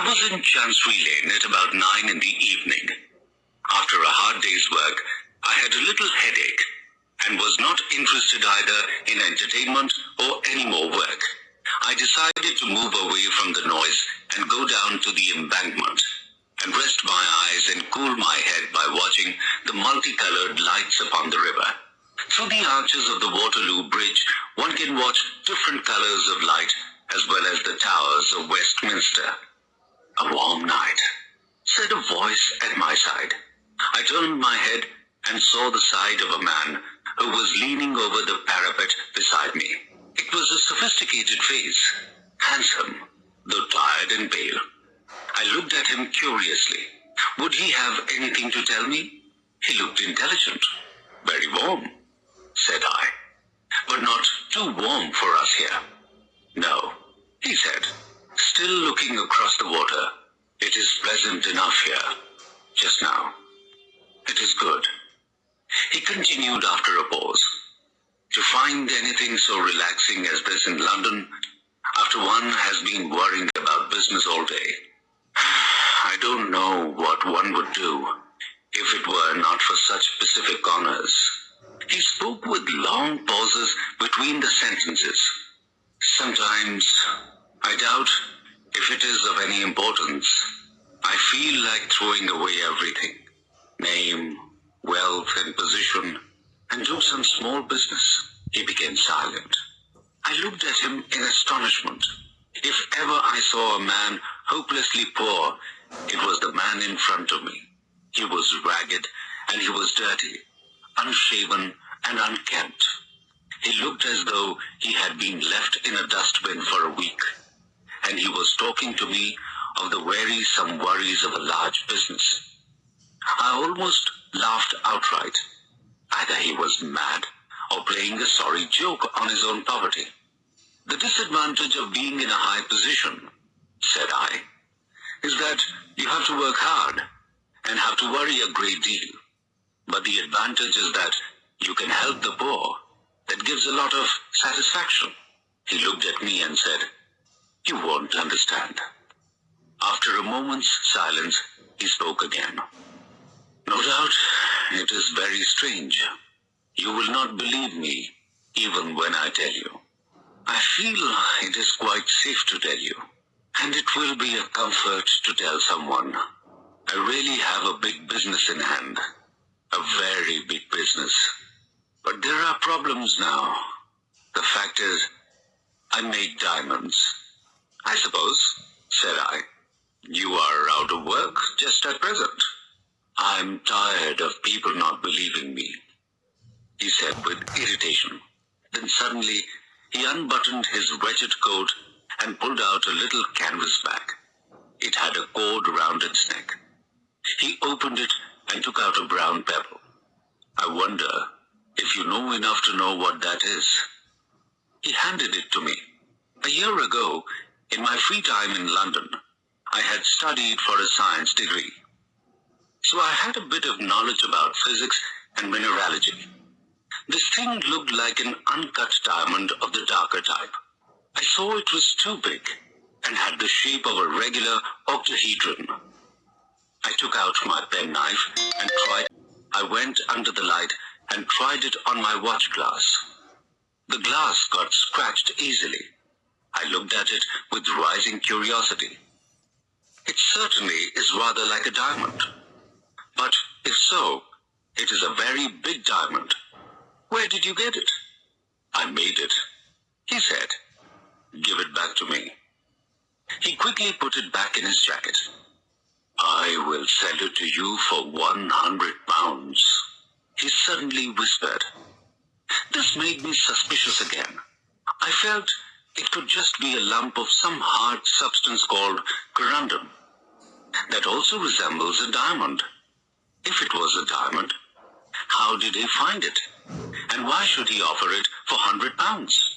was in Chancery Lane at about 9 in the evening. After a hard day's work, I had a little headache and was not interested either in entertainment or any more work. I decided to move away from the noise and go down to the embankment and rest my eyes and cool my head by watching the multicolored lights upon the river. Through the arches of the Waterloo Bridge, one can watch different colors of light as well as the towers of Westminster. "A warm night," said a voice at my side. I turned my head and saw the side of a man who was leaning over the parapet beside me. It was a sophisticated face, handsome, though tired and pale. I looked at him curiously. Would he have anything to tell me? He looked intelligent. "Very warm," said I, "but not too warm for us here." "No," he said, still looking across the water. "It is pleasant enough here, just now. It is good." He continued after a pause. "To find anything so relaxing as this in London, after one has been worrying about business all day, I don't know what one would do if it were not for such specific honors." He spoke with long pauses between the sentences. "Sometimes I doubt if it is of any importance. I feel like throwing away everything, name, wealth, and position, and do some small business." He became silent. I looked at him in astonishment. If ever I saw a man hopelessly poor, it was the man in front of me. He was ragged and he was dirty, unshaven and unkempt. He looked as though he had been left in a dustbin for a week, and he was talking to me of the wearisome worries of a large business. I almost laughed outright. Either he was mad or playing a sorry joke on his own poverty. "The disadvantage of being in a high position," said I, "is that you have to work hard and have to worry a great deal. But the advantage is that you can help the poor. That gives a lot of satisfaction." He looked at me and said, "You won't understand." After a moment's silence, he spoke again. "No doubt it is very strange. You will not believe me even when I tell you. I feel it is quite safe to tell you, and it will be a comfort to tell someone. I really have a big business in hand, a very big business. But there are problems now. The fact is, I make diamonds." "I suppose," said I, "you are out of work just at present." "I'm tired of people not believing me," he said with irritation. Then suddenly he unbuttoned his wretched coat and pulled out a little canvas bag. It had a cord round its neck. He opened it and took out a brown pebble. "I wonder if you know enough to know what that is." He handed it to me. A year ago, in my free time in London, I had studied for a science degree. So I had a bit of knowledge about physics and mineralogy. This thing looked like an uncut diamond of the darker type. I saw it was too big and had the shape of a regular octahedron. I took out my penknife and I went under the light and tried it on my watch glass. The glass got scratched easily. I looked at it with rising curiosity. It certainly is rather like a diamond. But if so, it is a very big diamond. Where did you get it? I made it, he said. Give it back to me. He quickly put it back in his jacket. I will sell it to you for £100, he suddenly whispered. This made me suspicious again. I felt it could just be a lump of some hard substance called corundum that also resembles a diamond. If it was a diamond, how did he find it? And why should he offer it for £100?